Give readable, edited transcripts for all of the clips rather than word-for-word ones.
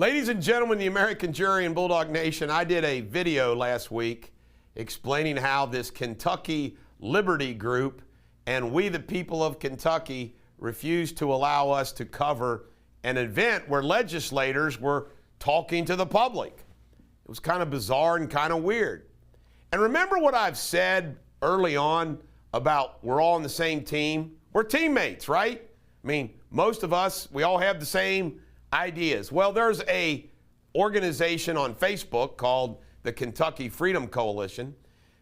Ladies and gentlemen, the American jury and Bulldog Nation, I did a video last week explaining how this Kentucky Liberty Group and we the people of Kentucky refused to allow us to cover an event where legislators were talking to the public. It was kind of bizarre and kind of weird. And remember what I've said early on about we're all on the same team? We're teammates, right? I mean, most of us, we all have the same ideas. Well, there's a organization on Facebook called the Kentucky Freedom Coalition.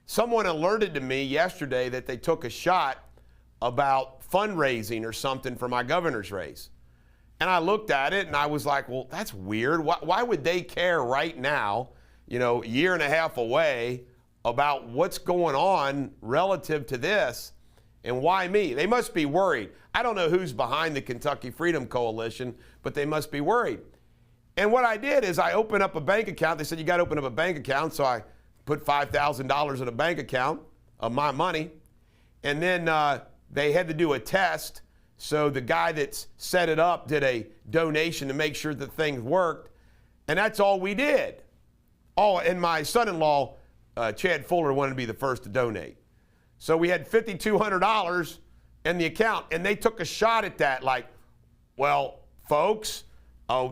Someone alerted to me yesterday that they took a shot about fundraising or something for my governor's race. And I looked at it and I was like, well, that's weird. Why would they care right now, you know, a year and a half away, about what's going on relative to this? And why me? They must be worried. I don't know who's behind the Kentucky Freedom Coalition, but they must be worried. And what I did is I opened up a bank account. They said, you got to open up a bank account. So I put $5,000 in a bank account of my money. And then they had to do a test. So the guy that set it up did a donation to make sure that things worked. And that's all we did. Oh, and my son-in-law, Chad Fuller, wanted to be the first to donate. So we had $5,200 in the account, and they took a shot at that like, well, folks,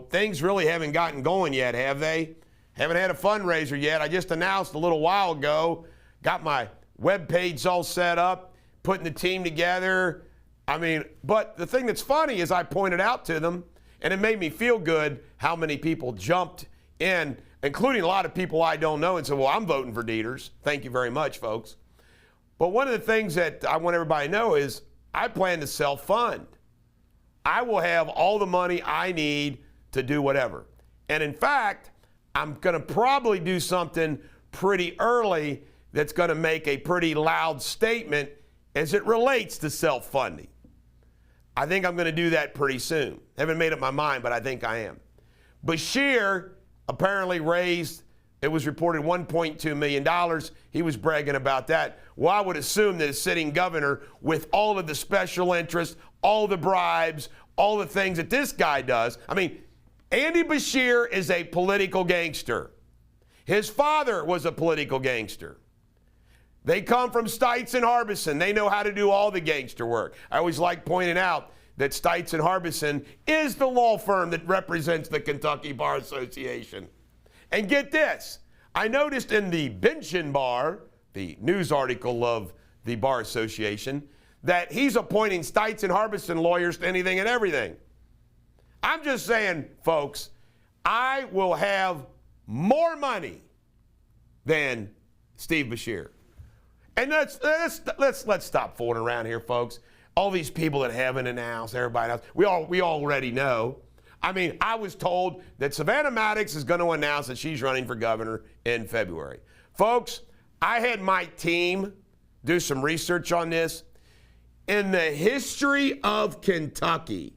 things really haven't gotten going yet, have they? Haven't had a fundraiser yet. I just announced a little while ago, got my web page all set up, putting the team together. I mean, but the thing that's funny is I pointed out to them, and it made me feel good how many people jumped in, including a lot of people I don't know, and said, well, I'm voting for Deters. Thank you very much, folks. But one of the things that I want everybody to know is I plan to self-fund. I will have all the money I need to do whatever. And in fact, I'm going to probably do something pretty early that's going to make a pretty loud statement as it relates to self-funding. I think I'm going to do that pretty soon. Haven't made up my mind, but I think I am. Beshear apparently raised, it was reported, $1.2 million. He was bragging about that. Well, I would assume that a sitting governor, with all of the special interests, all the bribes, all the things that this guy does. I mean, Andy Beshear is a political gangster. His father was a political gangster. They come from Stites and Harbison. They know how to do all the gangster work. I always like pointing out that Stites and Harbison is the law firm that represents the Kentucky Bar Association. And get this, I noticed in the Benchin Bar, the news article of the Bar Association, that he's appointing Stites and Harbison lawyers to anything and everything. I'm just saying, folks, I will have more money than Steve Beshear. And let's stop fooling around here, folks. All these people that haven't announced, everybody else, we already know. I mean, I was told that Savannah Maddox is going to announce that she's running for governor in February. Folks, I had my team do some research on this. In the history of Kentucky,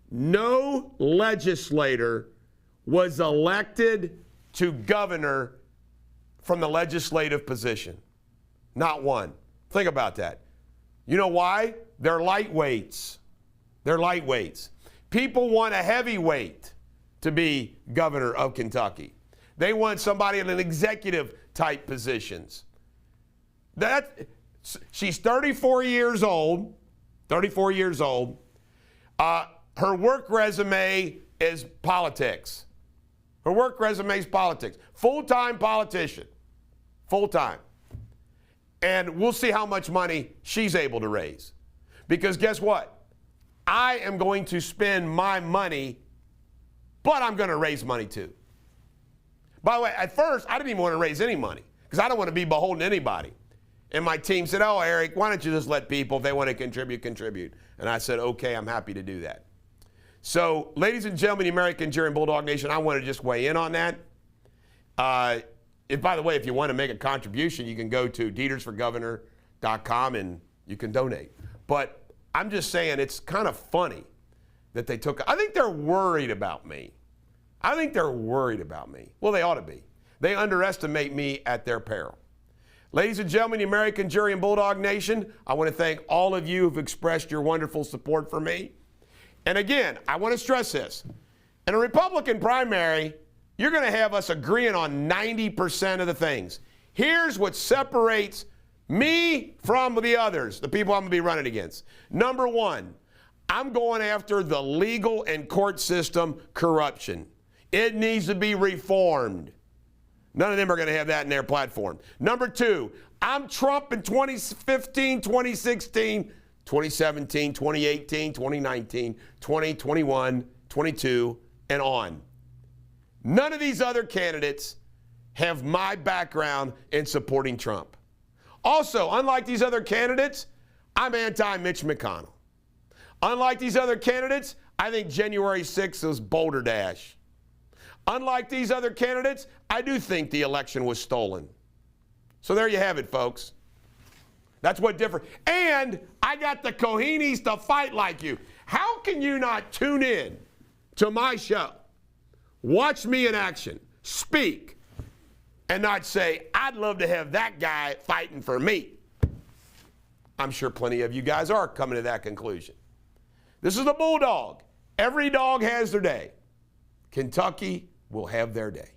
no legislator was elected to governor from the legislative position. Not one. Think about that. You know why? They're lightweights. They're lightweights. People want a heavyweight to be governor of Kentucky. They want somebody in an executive type positions. She's 34 years old. 34 years old. Her work resume is politics. Her work resume is politics. Full-time politician. Full-time. And we'll see how much money she's able to raise. Because guess what? I am going to spend my money, but I'm going to raise money too. By the way, at first, I didn't even want to raise any money because I don't want to be beholden to anybody. And my team said, oh, Eric, why don't you just let people, if they want to contribute, contribute. And I said, okay, I'm happy to do that. So, ladies and gentlemen, the American Jury and Bulldog Nation, I want to just weigh in on that. By the way, if you want to make a contribution, you can go to detersforgovernor.com and you can donate. But I'm just saying it's kind of funny that they took, I think they're worried about me. I think they're worried about me. Well, they ought to be. They underestimate me at their peril. Ladies and gentlemen, the American Jury and Bulldog Nation, I want to thank all of you who've expressed your wonderful support for me. And again, I want to stress this. In a Republican primary, you're going to have us agreeing on 90% of the things. Here's what separates me from the others, the people I'm going to be running against. Number one, I'm going after the legal and court system corruption. It needs to be reformed. None of them are going to have that in their platform. Number two, I'm Trump in 2015, 2016, 2017, 2018, 2019, 2021, 22, and on. None of these other candidates have my background in supporting Trump. Also, unlike these other candidates, I'm anti-Mitch McConnell. Unlike these other candidates, I think January 6th was Boulder Dash. Unlike these other candidates, I do think the election was stolen. So there you have it, folks. That's what different. And I got the cojones to fight like you. How can you not tune in to my show, watch me in action, speak, and not say, I'd love to have that guy fighting for me? I'm sure plenty of you guys are coming to that conclusion. This is the Bulldog. Every dog has their day. Kentucky will have their day.